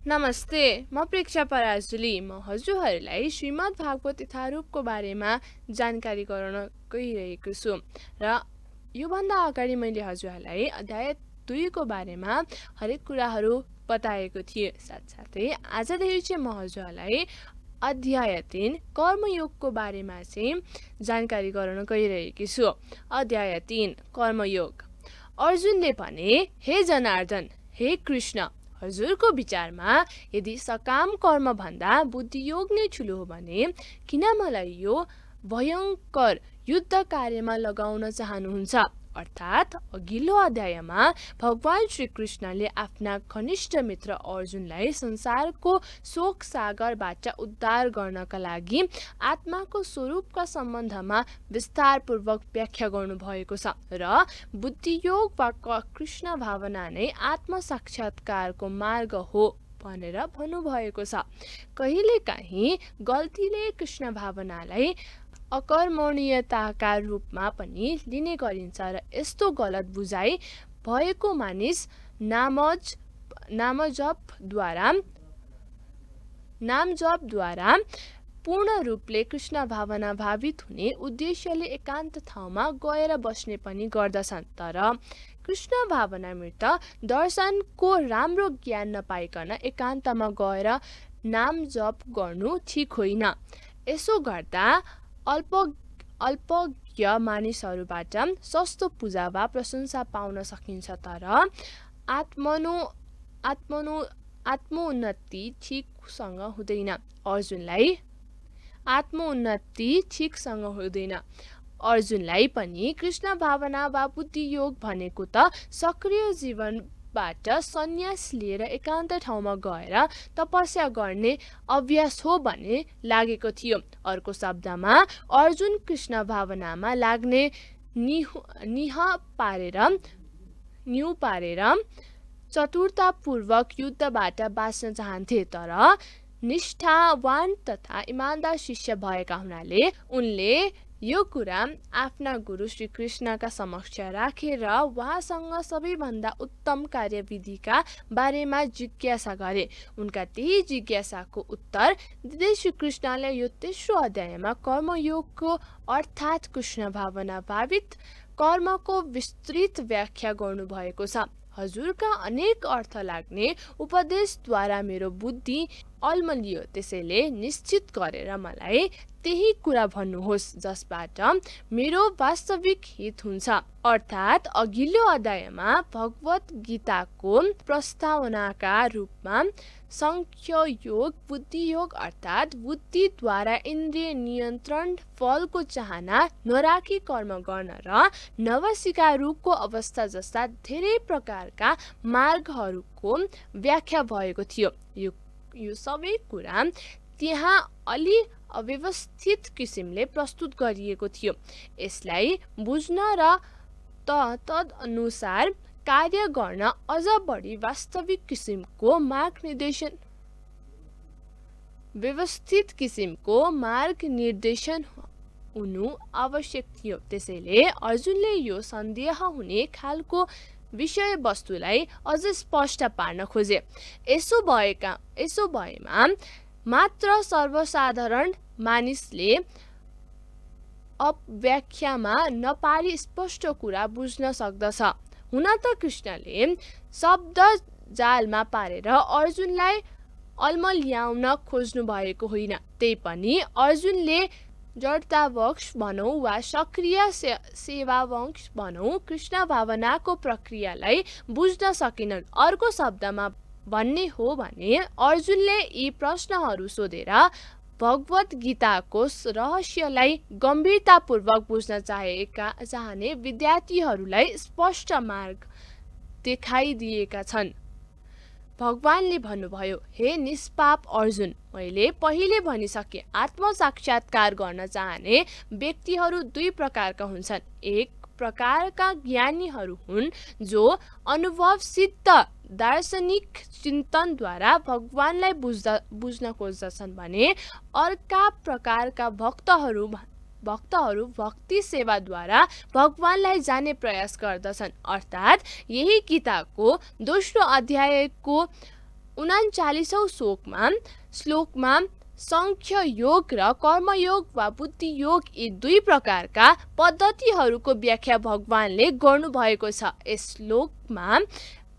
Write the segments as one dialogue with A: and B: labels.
A: नमस्ते, म प्रेक्षा पराजुली। म हजुरहरूलाई श्रीमद् भागवत यथारूपको बारेमा जानकारी गराउन गइरहेको छु र योभन्दा अगाडि मैले हजुरहरूलाई अध्याय 2 को बारेमा हरेक कुराहरू बताएको थिएँ। साथसाथै आजदेखि चाहिँ म हजुरहरूलाई अध्याय 3 कर्मयोगको बारेमा चाहिँ जानकारी गराउन गइरहेकी छु। अध्याय 3 कर्मयोग। अर्जुनले भने, हे जनार्दन, हे कृष्ण, हजुरको विचारमा यदि सकाम कर्म भन्दा बुद्धियोग नै ठुलो हो भने किन मलाई यो भयङ्कर युद्ध कार्यमा लगाउन चाहनुहुन्छ? अर्थात् अघिल्लो अध्यायमा भगवान श्रीकृष्णले आफ्ना घनिष्ठ मित्र अर्जुनलाई संसारको शोक सागरबाट उद्धार गर्नका लागि आत्माको स्वरूपका सम्बन्धमा विस्तारपूर्वक व्याख्या गर्नुभएको छ र बुद्धियोग वा कृष्ण भावना नै आत्म साक्षात्कारको मार्ग हो भनेर भन्नुभएको छ। कहिलेकाहीँ गल्तीले कृष्ण भावनालाई अकर्मणीयताका रूपमा पनि लिने गरिन्छ र यस्तो गलत बुझाइ भएको मानिस नामजपद्वारा पूर्ण रूपले कृष्ण भावना भावित हुने उद्देश्यले एकान्त ठाउँमा गएर बस्ने पनि गर्दछन्। तर कृष्ण भावना मृत दर्शनको राम्रो ज्ञान नपाइकन एकान्तमा गएर नाम जप गर्नु ठिक होइन। यसो गर्दा अल्पज्ञ मानिसहरूबाट सस्तो पूजा वा प्रशंसा पाउन सकिन्छ, तर आत्मोन्नति ठिकसँग हुँदैन। अर्जुनलाई पनि कृष्ण भावना वा बुद्धियोग भनेको त सक्रिय जीवनबाट सन्यास लिएर एकान्त ठाउँमा गएर तपस्या गर्ने अभ्यास हो भन्ने लागेको थियो। अर्को शब्दमा अर्जुन कृष्ण भावनामा लाग्ने न्यु पारेर चतुरतापूर्वक युद्धबाट बाँच्न चाहन्थे, तर निष्ठावान तथा इमान्दार शिष्य भएका हुनाले उनले यो कुरा आफ्ना गुरु श्री कृष्णका समक्ष राखेर उहाँसँग सबैभन्दा उत्तम कार्यविधिका बारेमा जिज्ञासा गरे। उनका त्यही जिज्ञासाको उत्तर दिँदै श्री कृष्णले यो तेस्रो अध्यायमा कर्मयोगको अर्थात् कृष्ण भावना भावित कर्मको विस्तृत व्याख्या गर्नुभएको छ। हजुरका अनेक अर्थ लाग्ने उपदेशद्वारा मेरो बुद्धि अल्मलियो, त्यसैले निश्चित गरेर मलाई त्यही कुरा भन्नुहोस् जसबाट मेरो वास्तविक हित हुन्छ। अर्थात् अघिल्लो अध्यायमा भगवत गीताको प्रस्तावनाका रूपमा संख्य योग, बुद्धियोग अर्थात् बुद्धिद्वारा इन्द्रिय नियन्त्रण, फलको चाहना नराखी कर्म गर्न र नवसिकारुको अवस्था जस्ता धेरै प्रकारका मार्गहरूको व्याख्या भएको थियो। यो सबै कुरा त्यहाँ अलि अव्यवस्थित किसिमले प्रस्तुत गरिएको थियो। यसलाई बुझ्न र तदनुसार कार्य गर्न अझ बढी वास्तविक किसिमको व्यवस्थित किसिमको मार्गनिर्देशन हुनु आवश्यक थियो। त्यसैले अर्जुनले यो सन्देह हुने खालको विषय वस्तुलाई अझ स्पष्ट पार्न खोजे। यसो भएमा मात्र सर्वसाधारण मानिसले व्याख्यामा नपारी स्पष्ट कुरा बुझ्न सक्दछ। हुन त कृष्णले शब्द जालमा पारेर अर्जुनलाई अल्मल्याउन खोज्नु भएको होइन। त्यही पनि अर्जुनले जडतावश भनौँ वा सक्रिय सेवावश भनौँ कृष्ण भावनाको प्रक्रियालाई बुझ्न सकेनन्। अर्को शब्दमा भन्ने हो भने अर्जुनले यी प्रश्नहरू सोधेर भगवत गीताको रहस्यलाई गम्भीरतापूर्वक बुझ्न चाहने विद्यार्थीहरूलाई स्पष्ट मार्ग देखाइदिएका छन्। भगवानले भन्नुभयो, हे निष्पाप अर्जुन, मैले पहिले भनिसके आत्मसाक्षात्कार गर्न चाहने व्यक्तिहरू दुई प्रकारका हुन्छन्। एक प्रकारका ज्ञानीहरू हुन् जो अनुभव सिद्ध दार्शनिक चिन्तनद्वारा भगवानलाई बुझ्न खोज्दछन् भने अर्का प्रकारका भक्तहरू भक्ति सेवाद्वारा भगवानलाई जाने प्रयास गर्दछन्। अर्थात् यही गीताको दोस्रो अध्यायको 39औं श्लोकमा सांख्य योग र कर्मयोग वा बुद्धि योग यी दुई प्रकारका पद्धतिहरूको व्याख्या भगवानले गर्नुभएको छ। यस श्लोकमा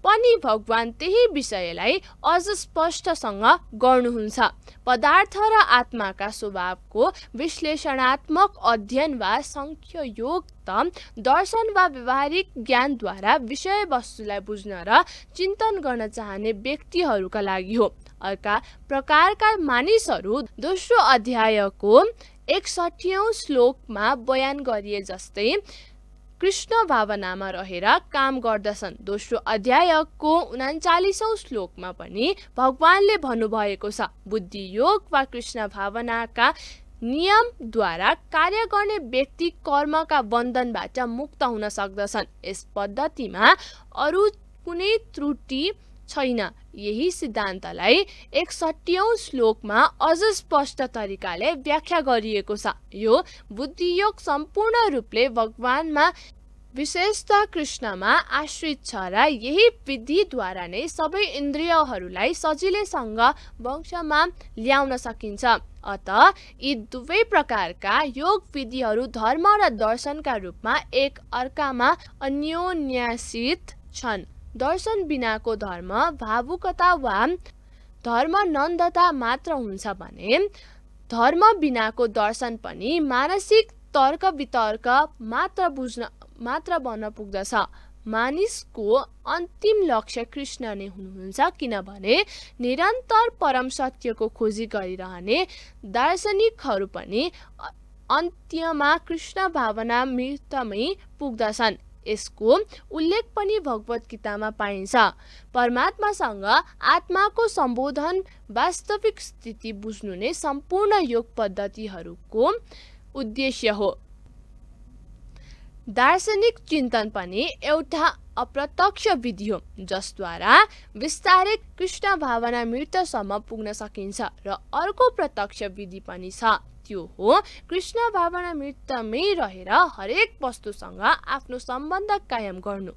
A: पनि भगवान त्यही विषयलाई अझ स्पष्टसँग गर्नुहुन्छ। पदार्थ र आत्माका स्वभावको विश्लेषणात्मक अध्ययन वा सांख्य योग त दर्शन वा व्यवहारिक ज्ञानद्वारा विषय वस्तुलाई बुझ्न र चिन्तन गर्न चाहने व्यक्तिहरूका लागि हो। अर्का प्रकारका मानिसहरू दोस्रो अध्यायको 61औं श्लोकमा बयान गरिए जस्तै कृष्ण भावनामा रहेर काम गर्दछन्। दोस्रो अध्यायको 39औं श्लोकमा पनि भगवानले भन्नुभएको छ, बुद्धि योग वा कृष्ण भावनाका नियमद्वारा कार्य गर्ने व्यक्ति कर्मका बन्धनबाट मुक्त हुन सक्दछन्। यस पद्धतिमा अरू कुनै त्रुटि छैन। यही सिद्धान्तलाई 61औं श्लोकमा अझ स्पष्ट तरिकाले व्याख्या गरिएको छ। यो बुद्धियोग सम्पूर्ण रूपले भगवानमा विशेषतः कृष्णमा आश्रित छ र यही विधिद्वारा नै सबै इन्द्रियहरूलाई सजिलैसँग वशमा ल्याउन सकिन्छ। अत यी दुवै प्रकारका योग विधिहरू धर्म र दर्शनका रूपमा एक अर्कामा अन्योन्याश्रित छन्। दर्शन बिनाको धर्म भावुकता वा धर्मनन्दता मात्र हुन्छ भने धर्म बिनाको दर्शन पनि मानसिक तर्क वितर्क मात्र बन्न पुग्दछ। मानिसको अन्तिम लक्ष्य कृष्ण नै हुनुहुन्छ, किनभने निरन्तर परम सत्यको खोजी गरिरहने दार्शनिकहरू पनि अन्त्यमा कृष्ण भावना मृतमै पुग्दछन्। यसको उल्लेख पनि भगवत गीतामा पाइन्छ। परमात्मासँग आत्माको सम्बोधन वास्तविक स्थिति बुझ्नु नै सम्पूर्ण योग पद्धतिहरूको उद्देश्य हो। दार्शनिक चिन्तन पनि एउटा अप्रत्यक्ष विधि हो जसद्वारा विस्तारै कृष्ण भावना मृतसम्म पुग्न सकिन्छ र अर्को प्रत्यक्ष विधि पनि छ, त्यो हो कृष्ण भावना मृतमै रहेर हरेक वस्तुसँग आफ्नो सम्बन्ध कायम गर्नु।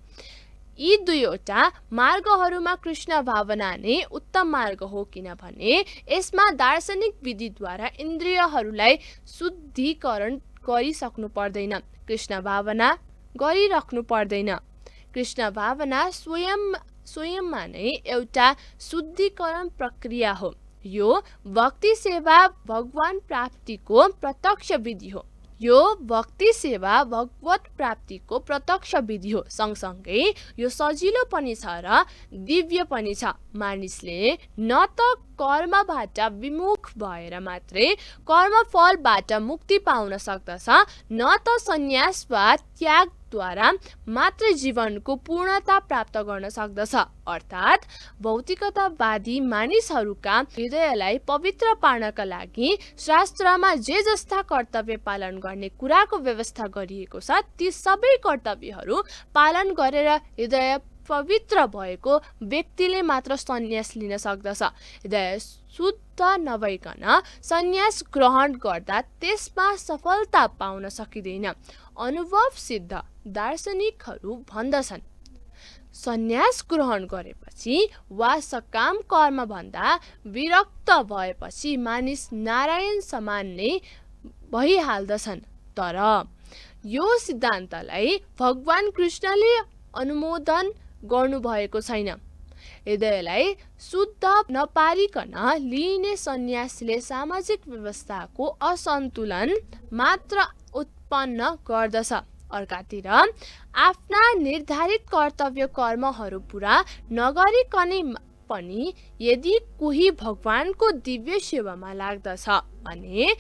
A: यी दुईवटा मार्गहरूमा कृष्ण भावना नै उत्तम मार्ग हो, किनभने यसमा दार्शनिक विधिद्वारा इन्द्रियहरूलाई शुद्धिकरण गरिसक्नु पर्दैन, कृष्ण भावना गरिराख्नु पर्दैन। कृष्ण भावना स्वयंमा नै एउटा शुद्धिकरण प्रक्रिया हो। यो भक्ति सेवा भगवान प्राप्तिको प्रत्यक्ष विधि हो। यो भक्ति सेवा भगवत प्राप्तिको प्रत्यक्ष विधि हो। सँगसँगै यो सजिलो पनि छ र दिव्य पनि छ। मानिसले न त कर्मबाट विमुख भएर मात्रै कर्मफलबाट मुक्ति पाउन सक्दछ, न त सन्यास वा त्यागद्वारा मात्र जीवनको पूर्णता प्राप्त गर्न सक्दछ। अर्थात् भौतिकतावादी मानिसहरूका हृदयलाई पवित्र पार्नका लागि शास्त्रमा जे जस्ता कर्तव्य पालन गर्ने कुराको व्यवस्था गरिएको छ, ती सबै कर्तव्यहरू पालन गरेर हृदय पवित्र भएको व्यक्तिले मात्र सन्यास लिन सक्दछ। हृदय शुद्ध नभइकन सन्यास ग्रहण गर्दा त्यसमा सफलता पाउन सकिँदैन। अनुभव सिद्ध दार्शनिकहरू भन्दछन्, सन्यास ग्रहण गरेपछि वा सकाम कर्म भन्दा विरक्त भएपछि मानिस नारायण समान नै भइहाल्दछन्। तर यो सिद्धान्तलाई भगवान कृष्णले अनुमोदन गर्नुभएको छैन। हृदयलाई शुद्ध नपारिकन लिइने सन्यासले सामाजिक व्यवस्थाको असन्तुलन मात्र उत्पन्न गर्दछ। अर्कातिर आफ्ना निर्धारित कर्तव्य कर्महरू पूरा नगरिकनै पनि यदि कोही भगवानको दिव्य सेवामा लाग्दछ भने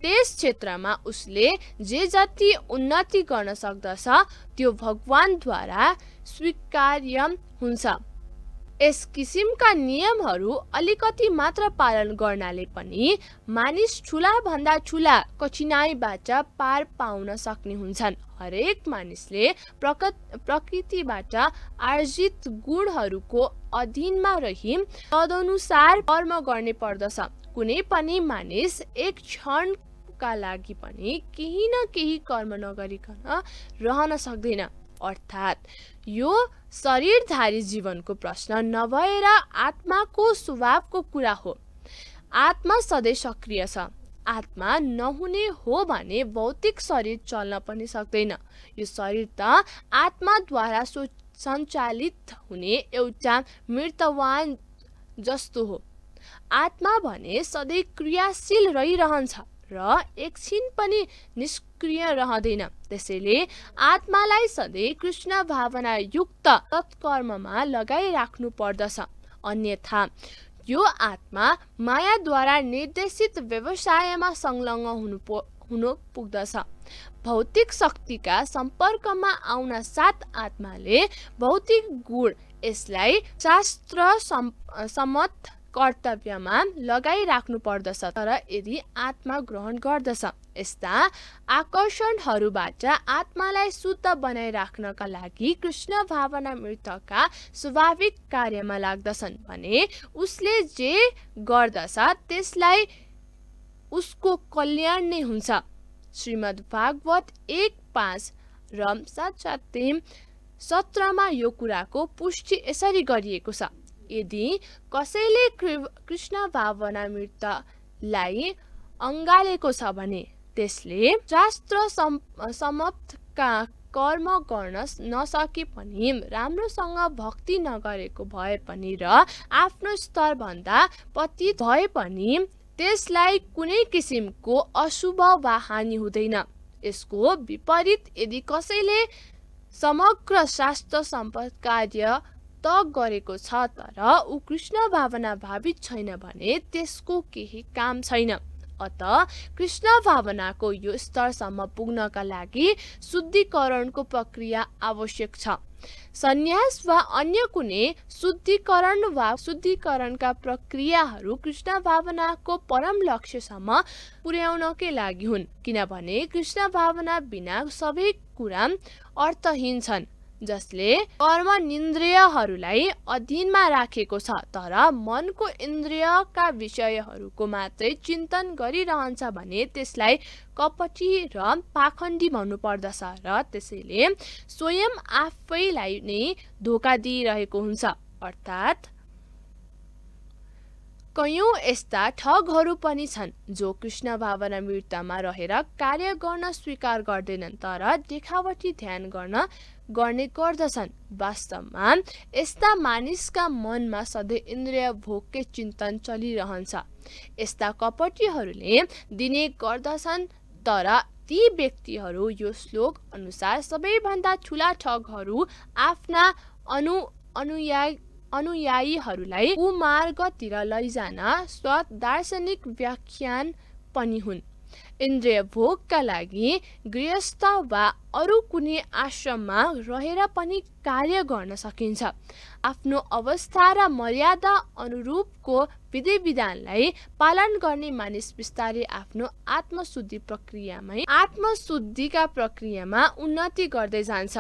A: त्यस क्षेत्रमा उसले जे जति उन्नति गर्न सक्दछ त्यो भगवानद्वारा स्वीकार्य हुन्छ। यस किसिमका नियमहरू अलिकति मात्र पालन गर्नाले पनि मानिस ठुला भन्दा ठुला कठिनाइबाट पार पाउन सक्ने हुन्छन्। हरेक मानिसले प्रकृतिबाट आर्जित गुणहरूको अधीनमा रही तदनुसार कर्म गर्ने पर्दछ। कुनै पनि मानिस एक क्षणका लागि पनि केही न केही कर्म नगरिकन रहन सक्दैन। अर्थात् यो शरीरधारी जीवनको प्रश्न नभएर आत्माको स्वभावको कुरा हो। आत्मा सधैँ सक्रिय छ। आत्मा नहुने हो भने भौतिक शरीर चल्न पनि सक्दैन। यो शरीर त आत्माद्वारा सञ्चालित हुने एउटा मृतवान जस्तो हो। आत्मा भने सधैँ क्रियाशील रहिरहन्छ र एकछिन पनि निष्क्रिय रहँदैन। त्यसैले आत्मालाई सधैँ कृष्ण भावना युक्त तत्कर्ममा लगाइराख्नु पर्दछ। अन्यथा यो आत्मा मायाद्वारा निर्देशित व्यवसायमा संलग्न हुन पुग्दछ। भौतिक शक्तिका सम्पर्कमा आउन साथ आत्माले भौतिक गुण यसलाई शास्त्र सम्मत कर्तव्यमा लगाइराख्नु पर्दछ। तर यदि आत्मा ग्रहण गर्दछ, यस्ता आकर्षणहरूबाट आत्मालाई शुद्ध बनाइराख्नका लागि कृष्ण भावना मृतका स्वाभाविक कार्यमा लाग्दछन् भने उसले जे गर्दछ त्यसलाई उसको कल्याण नै हुन्छ। श्रीमद् भागवत 1:5 र 7:17 यो कुराको पुष्टि यसरी गरिएको छ। यदि कसैले कृष्ण भावना मृतलाई अँगालेको छ भने त्यसले शास्त्र सम्मत कर्म गर्न नसके पनि राम्रोसँग भक्ति नगरेको भए पनि र आफ्नो स्तर भन्दा पतित भए पनि त्यसलाई कुनै किसिमको अशुभ वा हानि हुँदैन। यसको विपरीत यदि कसैले समग्र शास्त्र सम्मत कार्य त गरेको छ तर ऊ कृष्ण भावना भावित छैन भने त्यसको केही काम छैन। अत कृष्ण भावनाको यो स्तरसम्म पुग्नका लागि शुद्धिकरणको प्रक्रिया आवश्यक छ। सन्यास वा अन्य कुनै शुद्धिकरण वा शुद्धिकरणका प्रक्रियाहरू कृष्ण भावनाको परम लक्ष्यसम्म पुर्याउनकै लागि हुन्। किनभने कृष्ण भावना बिना सबै कुरा अर्थहीन छन्। जसले कर्मेन्द्रियहरूलाई अधीनमा राखेको छ तर मनको इन्द्रियका विषयहरूको मात्रै चिन्तन गरिरहन्छ भने त्यसलाई कपटी र पाखण्डी भन्नु पर्दछ र त्यसैले स्वयं आफैलाई नै धोका दिइरहेको हुन्छ। अर्थात् कयौं यस्ता ठगहरू पनि छन् जो कृष्ण भावना मृतमा रहेर कार्य गर्न स्वीकार गर्दैनन् तर देखावटी ध्यान गर्ने गर्दछन्। वास्तवमा यस्ता मानिसका मनमा सधैँ इन्द्रिय भोगकै चिन्तन चलिरहन्छ। यस्ता कपटीहरूले दिने गर्दछन् तर ती व्यक्तिहरू यो श्लोक अनुसार सबैभन्दा ठुला ठगहरू आफ्ना अनुयायीहरूलाई कुमार्गतिर लैजान दार्शनिक व्याख्यान पनि हुन्। इन्द्रिय भोगका लागि गृहस्थ वा अरू कुनै आश्रममा रहेर पनि कार्य गर्न सकिन्छ। आफ्नो अवस्था र मर्यादा अनुरूपको विधि विधानलाई पालन गर्ने मानिस बिस्तारै आफ्नो आत्मशुद्धिका प्रक्रियामा उन्नति गर्दै जान्छ।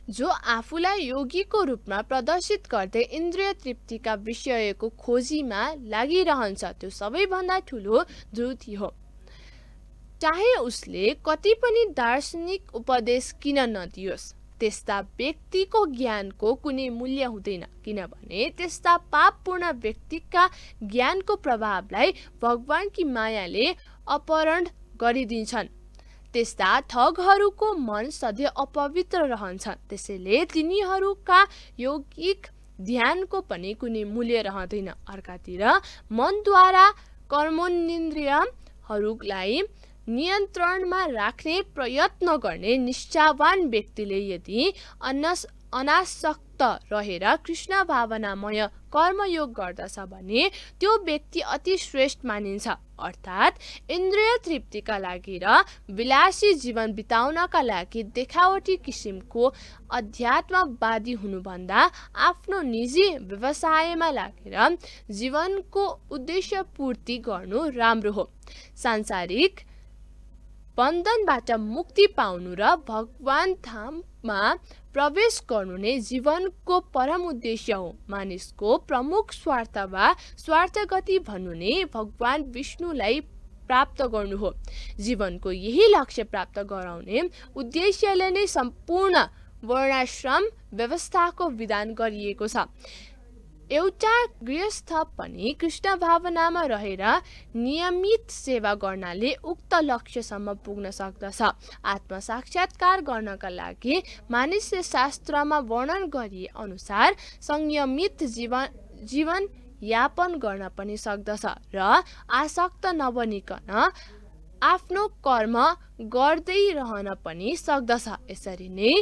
A: जो आफूलाई योगीको रूपमा प्रदर्शित गर्दै इन्द्रिय तृप्तिका विषयको खोजीमा लागिरहन्छ त्यो सबैभन्दा ठुलो द्रुति हो। चाहे उसले कति पनि दार्शनिक उपदेश किन नदियोस् त्यस्ता व्यक्तिको ज्ञानको कुनै मूल्य हुँदैन। किनभने त्यस्ता पापपूर्ण व्यक्तिका ज्ञानको प्रभावलाई भगवानकी मायाले अपहरण गरिदिन्छन्। त्यस्ता ठगहरूको मन सधैँ अपवित्र रहन्छ। त्यसैले तिनीहरूका यौगिक ध्यानको पनि कुनै मूल्य रहँदैन। अर्कातिर मनद्वारा कर्मेन्द्रियहरूलाई नियन्त्रणमा राख्ने प्रयत्न गर्ने निष्ठावान व्यक्तिले यदि अनासक्त रहेर कृष्ण भावनामय कर्मयोग गर्दछ भने त्यो व्यक्ति अति श्रेष्ठ मानिन्छ। अर्थात् इन्द्रिय तृप्तिका लागि र विलासी जीवन बिताउनका लागि देखावटी किसिमको अध्यात्मवादी हुनुभन्दा आफ्नो निजी व्यवसायमा लागेर जीवनको उद्देश्य पूर्ति गर्नु राम्रो हो। सांसारिक बन्धनबाट मुक्ति पाउनु र भगवान धाममा प्रवेश गर्नु नै जीवनको परम उद्देश्य हो। मानिसको प्रमुख स्वार्थ वा स्वार्थगति भन्नु नै भगवान विष्णुलाई प्राप्त गर्नु हो। जीवनको यही लक्ष्य प्राप्त गराउने उद्देश्यले नै सम्पूर्ण वर्णाश्रम व्यवस्थाको विधान गरिएको छ। एउटा गृहस्थ पनि कृष्ण भावनामा रहेर नियमित सेवा गर्नाले उक्त लक्ष्यसम्म पुग्न सक्दछ। आत्म साक्षात्कार गर्नका लागि मानिसले शास्त्रमा वर्णन गरिए अनुसार संयमित जीवन यापन गर्न पनि सक्दछ र आसक्त नबनिकन आफ्नो कर्म गर्दै रहन पनि सक्दछ। यसरी नै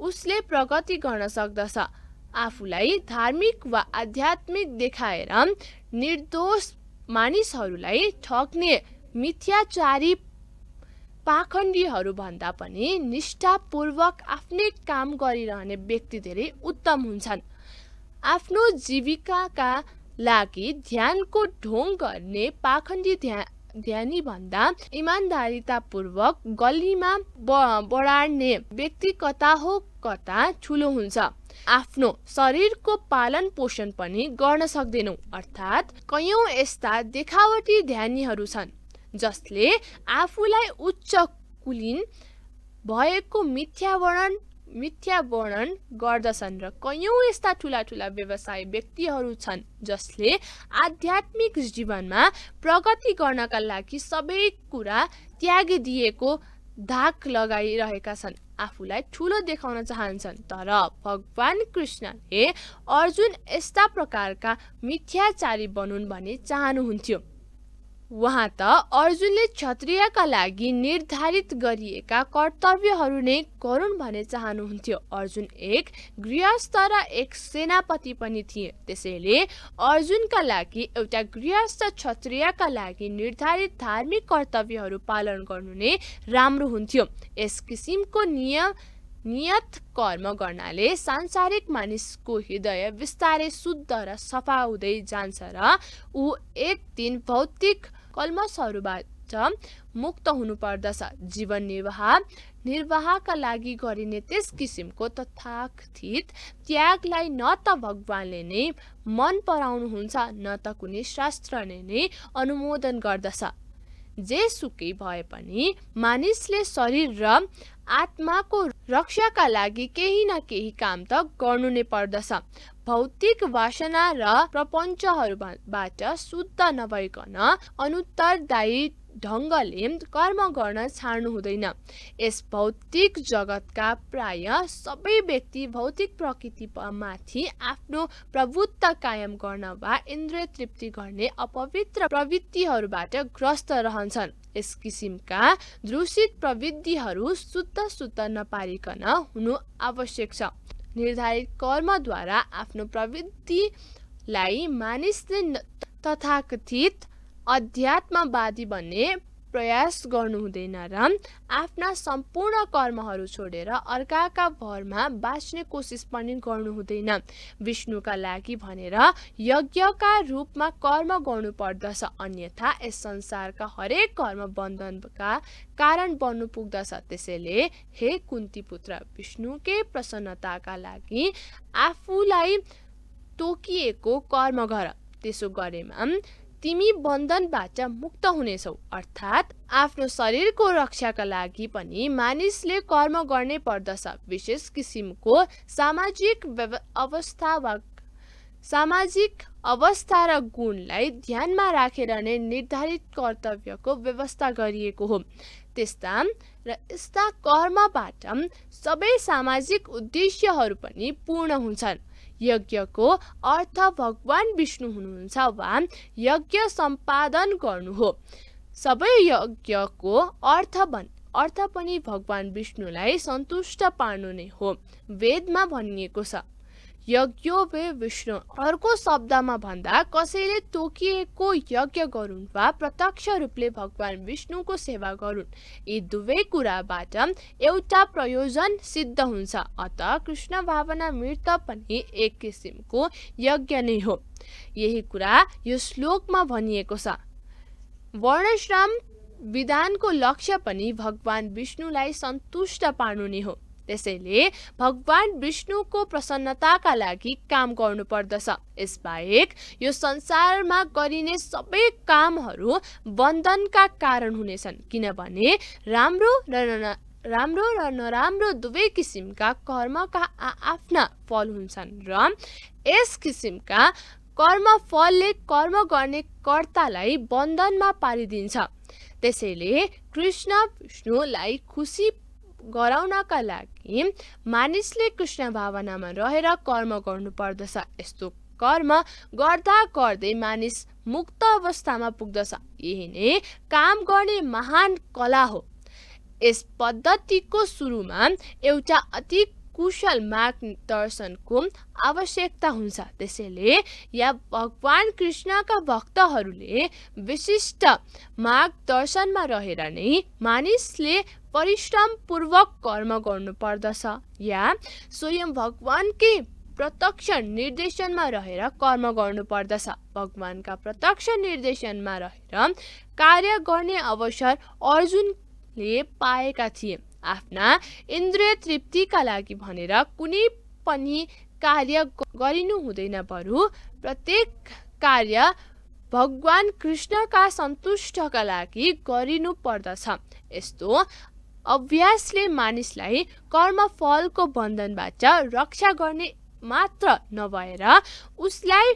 A: उसले प्रगति गर्न सक्दछ। आफूलाई धार्मिक वा आध्यात्मिक देखाएर निर्दोष मानिसहरूलाई ठग्ने मिथ्याचारी पाखण्डीहरू भन्दा पनि निष्ठापूर्वक आफ्नै काम गरिरहने व्यक्ति धेरै उत्तम हुन्छन्। आफ्नो जीविकाका लागि ध्यानको ढोङ गर्ने पाखण्डी ध्यानी भन्दा इमान्दारितापूर्वक गल्लीमा बढार्ने व्यक्ति कता हो कता ठुलो हुन्छ। आफ्नो शरीरको पालन पोषण पनि गर्न सक्दैनौ। अर्थात् कयौं यस्ता देखावटी ध्यानीहरू छन् जसले आफूलाई उच्च कुलीन भएको मिथ्या वर्णन गर्दछन् र कयौं यस्ता ठूला व्यवसायी व्यक्तिहरू छन् जसले आध्यात्मिक जीवनमा प्रगति गर्नका लागि सबै कुरा त्यागिदिएको धाक लगाइरहेका छन्। आफूलाई ठुलो देखाउन चाहन्छन्। तर भगवान कृष्णले अर्जुन यस्ता प्रकारका मिथ्याचारी बनुन् भन्ने चाहनुहुन्थ्यो। वहाँ त अर्जुनले क्षत्रियका लागि निर्धारित गरिएका कर्तव्यहरू नै गरून् भन्ने चाहनुहुन्थ्यो। अर्जुन एक गृहस्थ र एक सेनापति पनि थिए। त्यसैले अर्जुनका लागि एउटा गृहस्थ क्षत्रियका लागि निर्धारित धार्मिक कर्तव्यहरू पालन गर्नु नै राम्रो हुन्थ्यो। यस किसिमको नियत कर्म गर्नाले सांसारिक मानिसको हृदय बिस्तारै शुद्ध र सफा हुँदै जान्छ र ऊ एक दिन भौतिक कल्मशहरूबाट मुक्त हुनु पर्दछ। जीवन निर्वाहका लागि गरिने त्यस किसिमको तथाकथित त्यागलाई न त भगवानले नै मन पराउनुहुन्छ न त कुनै शास्त्रले नै अनुमोदन गर्दछ। जेसुकै भए पनि मानिसले शरीर र आत्माको रक्षाका लागि केही न केही काम त गर्नु नै पर्दछ। भौतिक वासना र प्रपञ्चहरूबाट शुद्ध नभइकन अनुत्तरदायी ढङ्गले कर्म गर्न छाड्नु हुँदैन। यस भौतिक जगतका प्राय सबै व्यक्ति भौतिक प्रकृतिमाथि आफ्नो प्रभुत्व कायम गर्न वा इन्द्रिय तृप्ति गर्ने अपवित्र प्रवृत्तिहरूबाट ग्रस्त रहन्छन्। यस किसिमका दूषित प्रवृत्तिहरू शुद्ध नपारिकन हुनु आवश्यक छ। निर्धारित कर्मद्वारा आफ्नो प्रवृत्तिलाई मानिसले तथाकथित अध्यात्मवादी बन्ने प्रयास गर्नु हुँदैन र आफ्ना सम्पूर्ण कर्महरू छोडेर अर्काका भरमा बाँच्ने कोसिस पनि गर्नु हुँदैन। विष्णुका लागि भनेर यज्ञका रूपमा कर्म गर्नु पर्दछ। अन्यथा यस संसारका हरेक कर्म बन्धनका कारण बन्नु पुग्दछ। त्यसैले हे कुन्ती पुत्र, विष्णुकै प्रसन्नताका लागि आफूलाई तोकिएको कर्म गर। त्यसो गरेमा तिमी बन्धनबाट मुक्त हुनेछौ। अर्थात् आफ्नो शरीरको रक्षाका लागि पनि मानिसले कर्म गर्नै पर्दछ। विशेष किसिमको सामाजिक अवस्था र गुणलाई ध्यानमा राखेर नै निर्धारित कर्तव्यको व्यवस्था गरिएको हो। यस्ता कर्मबाट सबै सामाजिक उद्देश्यहरू पनि पूर्ण हुन्छन्। यज्ञको अर्थ भगवान विष्णु हुनुहुन्छ वा यज्ञ सम्पादन गर्नु हो। सबै यज्ञको अर्थ पनि भगवान विष्णुलाई सन्तुष्ट पार्नु नै हो। वेदमा भनिएको छ, यज्ञोपे विष्णु। अर्को शब्दमा भन्दा कसैले तोकिएको यज्ञ गरून् वा प्रत्यक्ष रूपले भगवान विष्णुको सेवा गरून्, यी दुवै कुराबाट एउटा प्रयोजन सिद्ध हुन्छ। अतः कृष्ण भावना मृत पनि एक किसिमको यज्ञ नै हो। यही कुरा यो श्लोकमा भनिएको छ। वर्णाश्रम विधानको लक्ष्य पनि भगवान विष्णुलाई सन्तुष्ट पार्नु नै हो। त्यसैले भगवान विष्णुको प्रसन्नताका लागि काम गर्नुपर्दछ। यसबाहेक यो संसारमा गरिने सबै कामहरू बन्धनका कारण हुनेछन्, किनभने राम्रो र नराम्रो दुवै किसिमका कर्मका आफ्ना फल हुन्छन् र यस किसिमका कर्मफलले कर्म गर्ने कर्तालाई बन्धनमा पारिदिन्छ। त्यसैले कृष्ण विष्णुलाई खुसी गराउनका लागि मानिसले कृष्ण भावनामा रहेर कर्म गर्नुपर्दछ। यस्तो कर्म गर्दा गर्दै मानिस मुक्त अवस्थामा पुग्दछ। यही नै काम गर्ने महान कला हो। यस पद्धतिको सुरुमा एउटा अति कुशल मार्गदर्शनको आवश्यकता हुन्छ। त्यसैले यहाँ भगवान कृष्णका भक्तहरूले विशिष्ट मार्गदर्शनमा रहेर नै मानिसले परिश्रम पूर्वक कर्म गर्नुपर्दछ या स्वयं भगवानकै प्रत्यक्ष निर्देशनमा रहेर कर्म गर्नुपर्दछ। भगवानका प्रत्यक्ष निर्देशनमा रहेर कार्य गर्ने अवसर अर्जुनले पाएका थिए। आफ्ना इन्द्रिय तृप्तिका लागि भनेर कुनै पनि कार्य गरिनु हुँदैन, बरु प्रत्येक कार्य भगवान कृष्णका सन्तुष्टका लागि गरिनु पर्दछ। यस्तो अभ्यासले मानिसलाई कर्मफलको बन्धनबाट रक्षा गर्ने मात्र नभएर उसलाई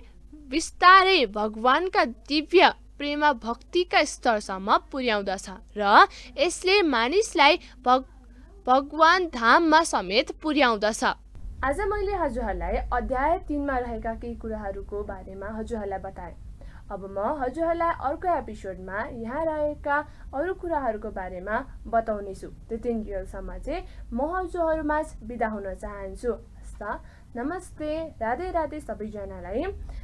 A: बिस्तारै भगवानका दिव्य प्रेम भक्तिका स्तरसम्म पुर्याउँदछ र यसले मानिसलाई भगवान धाममा समेत पुर्याउँदछ। आज मैले हजुरहरूलाई अध्याय 3 मा रहेका केही कुराहरूको बारेमा हजुरहरूलाई बताएँ। अब म हजुरहरूलाई अर्को एपिसोडमा यहाँ रहेका अरू कुराहरूको बारेमा बताउने छु। त्यतिन्जेलसम्म चाहिँ म हजुरहरूमा बिदा हुन चाहन्छु। नमस्ते, राधे राधे सबैजनालाई।